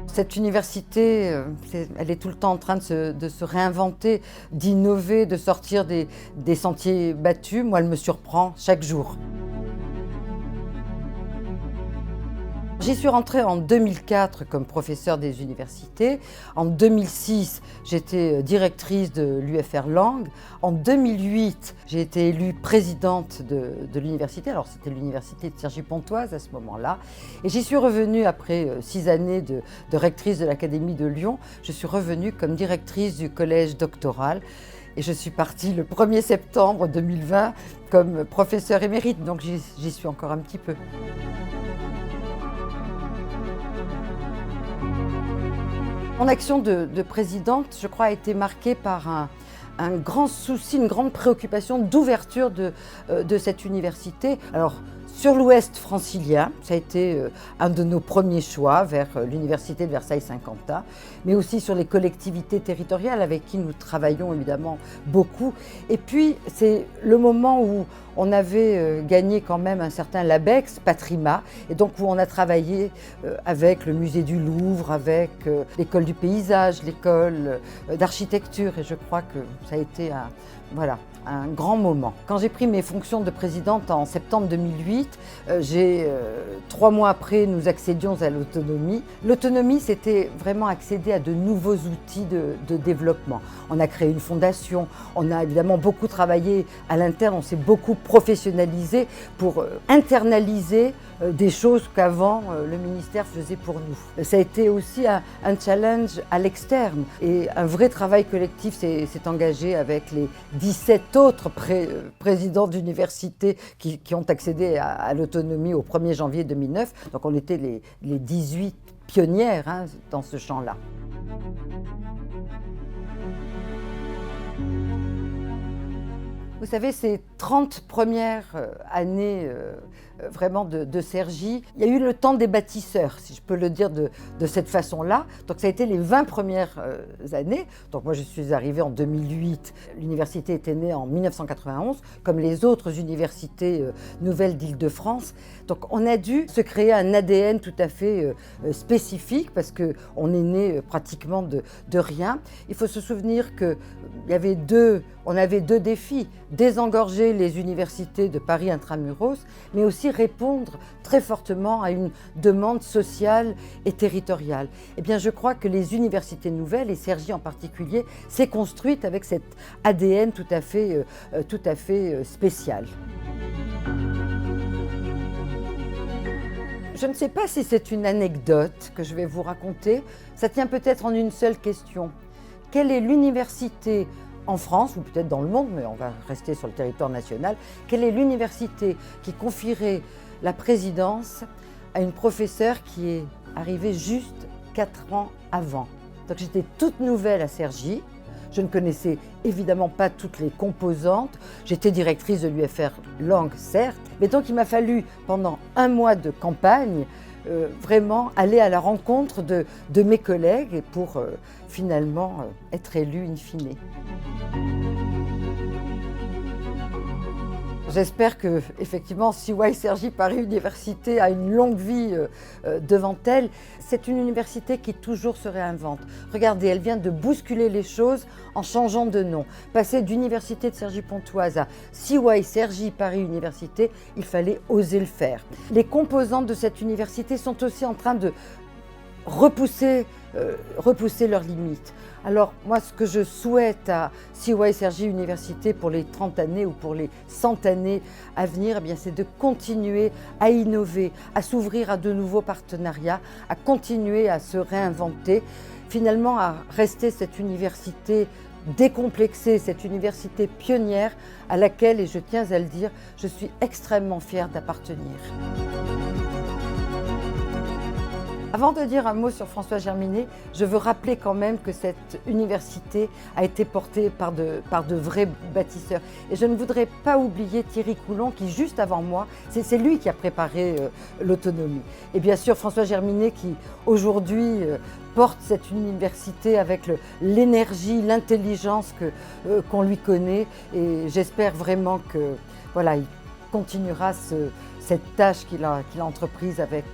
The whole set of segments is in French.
Cette université, elle est tout le temps en train de se réinventer, d'innover, de sortir des sentiers battus. Moi, elle me surprend chaque jour. J'y suis rentrée en 2004 comme professeure des universités. En 2006, j'étais directrice de l'UFR Langue. En 2008, j'ai été élue présidente de l'université. Alors, c'était l'université de Cergy-Pontoise à ce moment-là. Et j'y suis revenue après 6 années de rectrice de l'Académie de Lyon. Je suis revenue comme directrice du collège doctoral. Et je suis partie le 1er septembre 2020 comme professeure émérite. Donc, j'y suis encore un petit peu. Mon action de présidente, je crois, a été marquée par un grand souci, une grande préoccupation d'ouverture de cette université. Alors, sur l'ouest francilien, ça a été un de nos premiers choix vers l'université de Versailles-Saint-Quentin, mais aussi sur les collectivités territoriales avec qui nous travaillons évidemment beaucoup. Et puis, c'est le moment où on avait gagné quand même un certain LABEX, Patrima, et donc où on a travaillé avec le musée du Louvre, avec l'école du paysage, l'école d'architecture, et je crois que ça a été un grand moment. Quand j'ai pris mes fonctions de présidente en septembre 2008, 3 mois après, nous accédions à l'autonomie. L'autonomie, c'était vraiment accéder à de nouveaux outils de développement. On a créé une fondation, on a évidemment beaucoup travaillé à l'interne, on s'est beaucoup professionnalisé pour internaliser des choses qu'avant le ministère faisait pour nous. Ça a été aussi un challenge à l'externe et un vrai travail collectif s'est engagé avec les 17 autres présidents d'universités qui ont accédé à l'autonomie au 1er janvier 2009. Donc on était les 18 pionnières dans ce champ-là. Vous savez, ces 30 premières années vraiment de Cergy, il y a eu le temps des bâtisseurs, si je peux le dire de cette façon-là. Donc ça a été les 20 premières années. Donc moi je suis arrivée en 2008, l'université était née en 1991, comme les autres universités nouvelles d'Île-de-France. Donc on a dû se créer un ADN tout à fait spécifique parce qu'on est né pratiquement de rien. Il faut se souvenir qu'on avait deux défis, désengorger les universités de Paris intramuros, mais aussi répondre très fortement à une demande sociale et territoriale. Eh bien, je crois que les universités nouvelles, et Cergy en particulier, s'est construite avec cet ADN tout à fait spécial. Je ne sais pas si c'est une anecdote que je vais vous raconter. Ça tient peut-être en une seule question. Quelle est l'université en France, ou peut-être dans le monde, mais on va rester sur le territoire national, quelle est l'université qui confierait la présidence à une professeure qui est arrivée juste 4 ans avant. Donc j'étais toute nouvelle à Cergy, je ne connaissais évidemment pas toutes les composantes, j'étais directrice de l'UFR Langue, certes, mais donc il m'a fallu pendant 1 mois de campagne vraiment aller à la rencontre de mes collègues pour finalement être élue in fine. J'espère que, effectivement, CY Cergy Paris Université a une longue vie devant elle. C'est une université qui toujours se réinvente. Regardez, elle vient de bousculer les choses en changeant de nom. Passer d'université de Cergy-Pontoise à CY Cergy Paris Université, il fallait oser le faire. Les composantes de cette université sont aussi en train de repousser leurs limites. Alors moi, ce que je souhaite à CY Cergy Université pour les 30 années ou pour les 100 années à venir, eh bien, c'est de continuer à innover, à s'ouvrir à de nouveaux partenariats, à continuer à se réinventer, finalement à rester cette université décomplexée, cette université pionnière à laquelle, et je tiens à le dire, je suis extrêmement fière d'appartenir. Avant de dire un mot sur François Germinet, je veux rappeler quand même que cette université a été portée par de vrais bâtisseurs. Et je ne voudrais pas oublier Thierry Coulon qui, juste avant moi, c'est lui qui a préparé l'autonomie. Et bien sûr François Germinet qui, aujourd'hui, porte cette université avec l'énergie, l'intelligence qu'on lui connaît. Et j'espère vraiment que, voilà, il continuera cette tâche qu'il a entreprise avec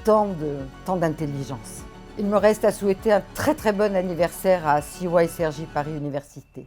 tant d'intelligence. Il me reste à souhaiter un très très bon anniversaire à CY Cergy Paris Université.